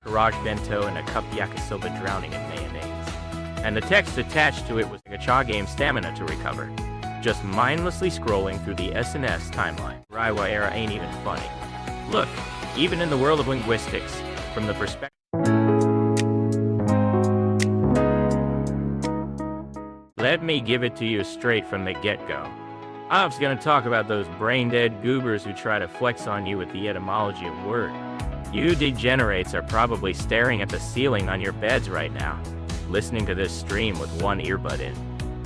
garage bento, and a cup yakisoba drowning in mayonnaise. And the text attached to it was a gacha game stamina to recover. Just mindlessly scrolling through the SNS timeline. Raiwa era ain't even funny. Look, even in the world of linguistics, from the perspective... Let me give it to you straight from the get-go. I was gonna talk about those brain-dead goobers who try to flex on you with the etymology of word. You degenerates are probably staring at the ceiling on your beds right now, listening to this stream with one earbud in.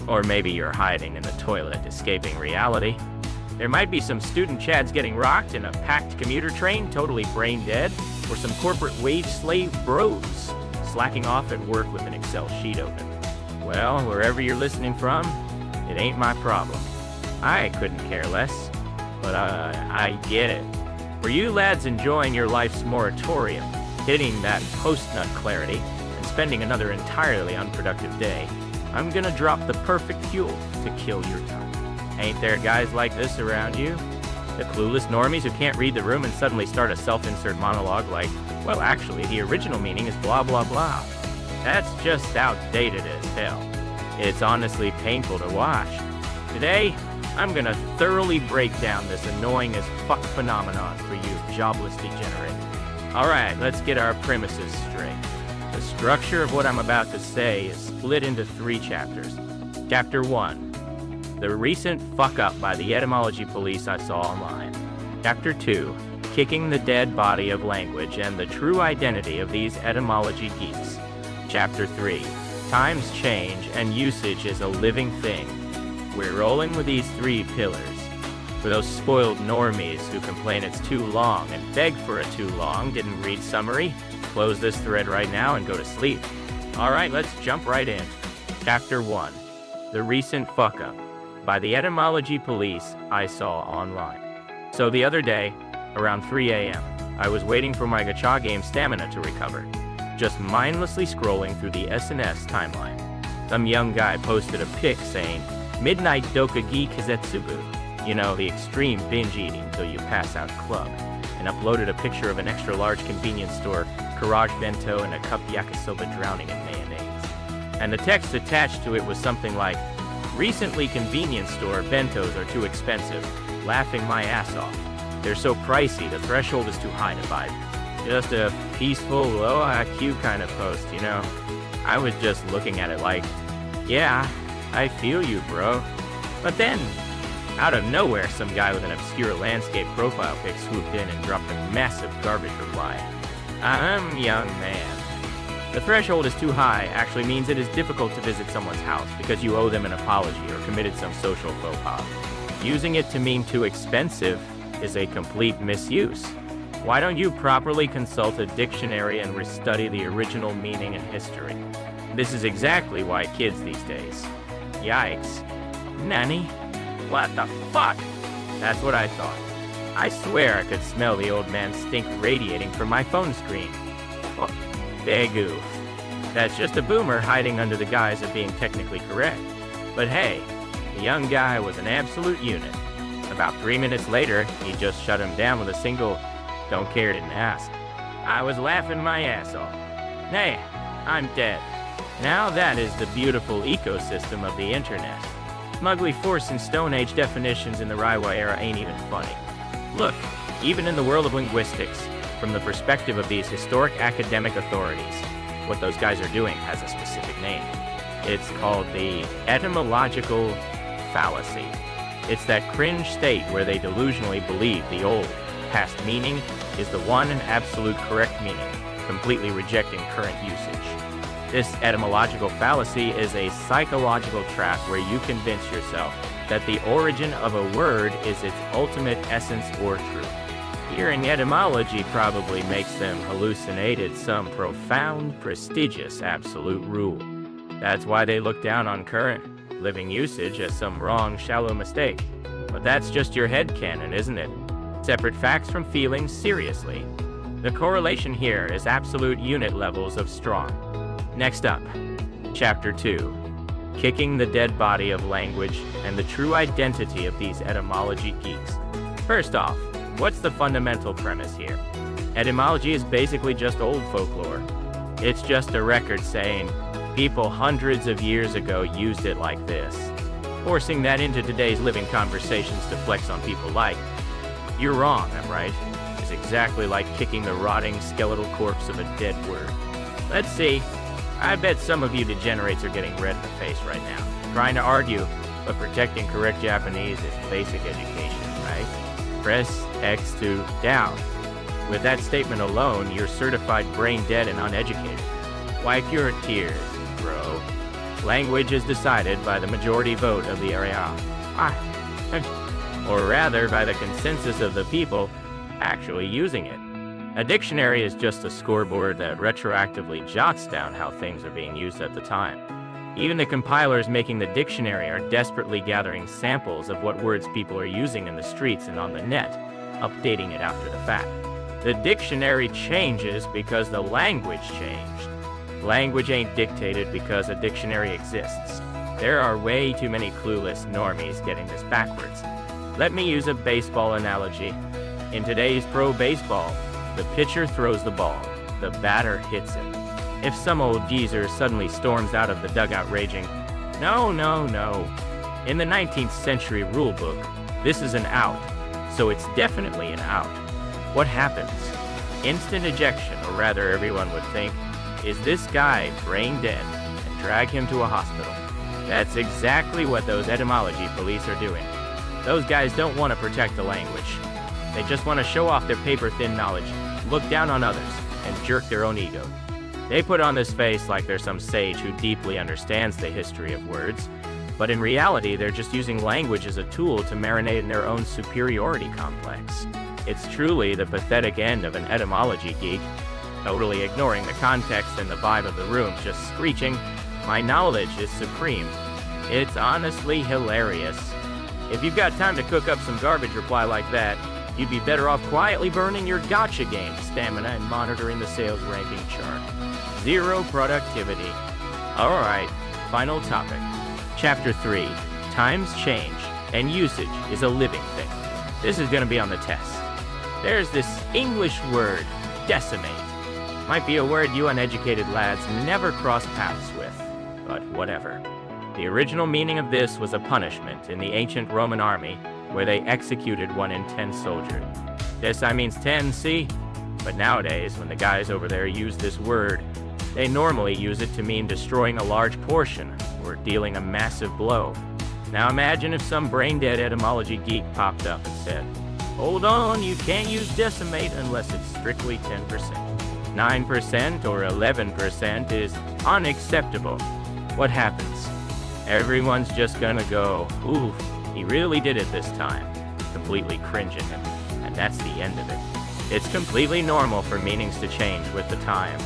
Or maybe you're hiding in the toilet, escaping reality. There might be some student chads getting rocked in a packed commuter train, totally brain-dead, or some corporate wage slave bros slacking off at work with an Excel sheet open. Well, wherever you're listening from, it ain't my problem. I couldn't care less, but I get it. For you lads enjoying your life's moratorium, hitting that post-nut clarity, and spending another entirely unproductive day, I'm gonna drop the perfect fuel to kill your time. Ain't there guys like this around you? The clueless normies who can't read the room and suddenly start a self-insert monologue like, well, actually, the original meaning is blah, blah, blah. That's just outdated as hell. It's honestly painful to watch. Today, I'm gonna thoroughly break down this annoying as fuck phenomenon for you jobless degenerate. Alright, let's get our premises straight. The structure of what I'm about to say is split into 3 chapters. Chapter 1, the recent fuck up by the etymology police I saw online. Chapter 2, kicking the dead body of language and the true identity of these etymology geeks. Chapter 3, times change and usage is a living thing. We're rolling with these 3 pillars. For those spoiled normies who complain it's too long and beg for a too long, didn't read summary, close this thread right now and go to sleep. Alright, let's jump right in. Chapter 1, the recent fuck up by the etymology police I saw online. So the other day, around 3 a.m., I was waiting for my gacha game stamina to recover, just mindlessly scrolling through the SNS timeline. Some young guy posted a pic saying, Midnight Dokagi Kazetsubu, you know, the extreme binge eating till you pass out club, and uploaded a picture of an extra large convenience store, garage bento, and a cup yakisoba drowning in mayonnaise. And the text attached to it was something like, recently convenience store bentos are too expensive, laughing my ass off. They're so pricey, the threshold is too high to buy them. Just a peaceful, low IQ kind of post, you know? I was just looking at it like, yeah, I feel you, bro. But then, out of nowhere, some guy with an obscure landscape profile pic swooped in and dropped a massive garbage reply. Young man. The threshold is too high actually means it is difficult to visit someone's house because you owe them an apology or committed some social faux pas. Using it to mean too expensive is a complete misuse. Why don't you properly consult a dictionary and restudy the original meaning and history? This is exactly why kids these days. Yikes. Nanny? What the fuck? That's what I thought. I swear I could smell the old man's stink radiating from my phone screen. Oh, big oof. That's just a boomer hiding under the guise of being technically correct. But hey, the young guy was an absolute unit. About 3 minutes later, he just shut him down with a single, don't care, didn't ask. I was laughing my ass off. Hey, I'm dead. Now that is the beautiful ecosystem of the internet. Smugly forcing Stone Age definitions in the Raiwa era ain't even funny. Look, even in the world of linguistics, from the perspective of these historic academic authorities, what those guys are doing has a specific name. It's called the Etymological Fallacy. It's that cringe state where they delusionally believe the old, past meaning is the one and absolute correct meaning, completely rejecting current usage. This etymological fallacy is a psychological trap where you convince yourself that the origin of a word is its ultimate essence or truth. Hearing etymology probably makes them hallucinated some profound, prestigious absolute rule. That's why they look down on current, living usage as some wrong, shallow mistake. But that's just your headcanon, isn't it? Separate facts from feelings seriously. The correlation here is absolute unit levels of strong. Next up, Chapter 2, kicking the dead body of language and the true identity of these etymology geeks. First off, what's the fundamental premise here? Etymology is basically just old folklore. It's just a record saying people hundreds of years ago used it like this. Forcing that into today's living conversations to flex on people like, "You're wrong, I'm right," is exactly like kicking the rotting skeletal corpse of a dead word. Let's see. I bet some of you degenerates are getting red in the face right now, trying to argue, but protecting correct Japanese is basic education, right? Press X to down. With that statement alone, you're certified brain dead and uneducated. Wipe your tears, bro. Language is decided by the majority vote of the area. Or rather, by the consensus of the people actually using it. A dictionary is just a scoreboard that retroactively jots down how things are being used at the time. Even the compilers making the dictionary are desperately gathering samples of what words people are using in the streets and on the net, updating it after the fact. The dictionary changes because the language changed. Language ain't dictated because a dictionary exists. There are way too many clueless normies getting this backwards. Let me use a baseball analogy. In today's pro baseball, the pitcher throws the ball, the batter hits it. If some old geezer suddenly storms out of the dugout raging, "No, no, no. In the 19th century rule book, this is an out, so it's definitely an out." What happens? Instant ejection, or rather everyone would think, is this guy brain dead, and drag him to a hospital. That's exactly what those etymology police are doing. Those guys don't want to protect the language. They just want to show off their paper-thin knowledge, look down on others, and jerk their own ego. They put on this face like they're some sage who deeply understands the history of words, but in reality, they're just using language as a tool to marinate in their own superiority complex. It's truly the pathetic end of an etymology geek, totally ignoring the context and the vibe of the room, just screeching, "My knowledge is supreme." It's honestly hilarious. If you've got time to cook up some garbage reply like that, you'd be better off quietly burning your gotcha game stamina and monitoring the sales ranking chart. Zero productivity. Alright, final topic. Chapter 3. Times change, and usage is a living thing. This is going to be on the test. There's this English word, decimate. Might be a word you uneducated lads never cross paths with, but whatever. The original meaning of this was a punishment in the ancient Roman army where they executed 1 in 10 soldiers. Deci means 10, see? But nowadays, when the guys over there use this word, they normally use it to mean destroying a large portion or dealing a massive blow. Now imagine if some brain-dead etymology geek popped up and said, "Hold on, you can't use decimate unless it's strictly 10%. 9% or 11% is unacceptable." What happens? Everyone's just gonna go, "Ooh, he really did it this time," completely cringe at him, and that's the end of it. It's completely normal for meanings to change with the times.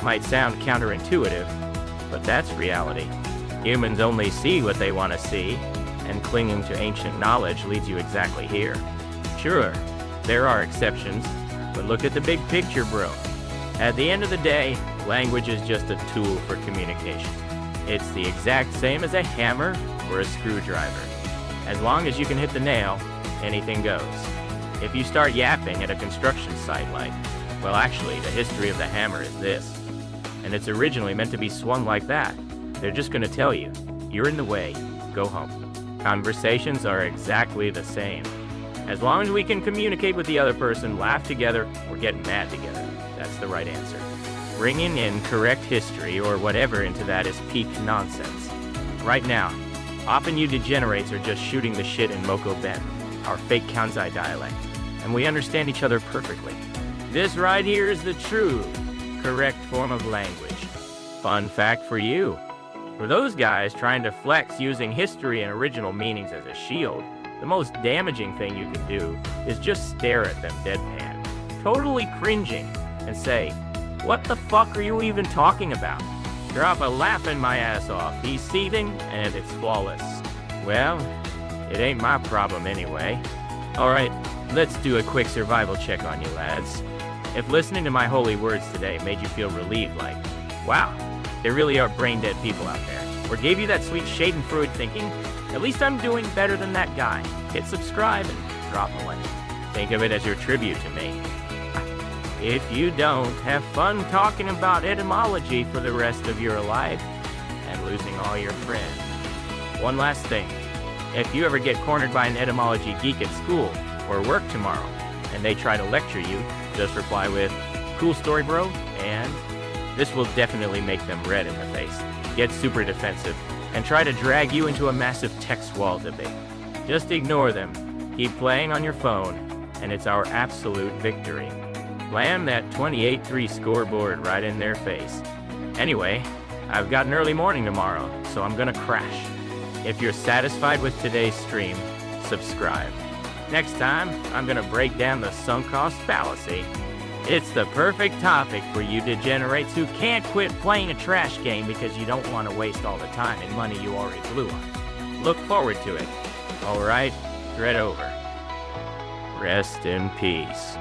Might sound counterintuitive, but that's reality. Humans only see what they want to see, and clinging to ancient knowledge leads you exactly here. Sure, there are exceptions, but look at the big picture, bro. At the end of the day, language is just a tool for communication. It's the exact same as a hammer or a screwdriver. As long as you can hit the nail, anything goes. If you start yapping at a construction site like, "Well, actually, the history of the hammer is this," and it's originally meant to be swung like that, they're just going to tell you, "You're in the way, go home." Conversations are exactly the same. As long as we can communicate with the other person, laugh together, or get mad together, that's the right answer. Bringing in correct history or whatever into that is peak nonsense. Right now, often you degenerates are just shooting the shit in Moko Ben, our fake Kansai dialect, and we understand each other perfectly. This right here is the true, correct form of language. Fun fact for you. For those guys trying to flex using history and original meanings as a shield, the most damaging thing you can do is just stare at them deadpan, totally cringing, and say, "What the fuck are you even talking about?" Drop a laughing my ass off. He's seething, and it's flawless. Well, it ain't my problem anyway. Alright, let's do a quick survival check on you lads. If listening to my holy words today made you feel relieved like, "Wow, there really are brain-dead people out there," or gave you that sweet schadenfreude thinking, "At least I'm doing better than that guy," hit subscribe and drop a like. Think of it as your tribute to me. If you don't, have fun talking about etymology for the rest of your life and losing all your friends. One last thing. If you ever get cornered by an etymology geek at school or work tomorrow and they try to lecture you, just reply with, "Cool story, bro," and this will definitely make them red in the face, get super defensive, and try to drag you into a massive text wall debate. Just ignore them. Keep playing on your phone, and it's our absolute victory. Slam that 28-3 scoreboard right in their face. Anyway, I've got an early morning tomorrow, so I'm gonna crash. If you're satisfied with today's stream, subscribe. Next time, I'm gonna break down the sunk cost fallacy. It's the perfect topic for you degenerates who can't quit playing a trash game because you don't want to waste all the time and money you already blew on it. Look forward to it. All right, thread over. Rest in peace.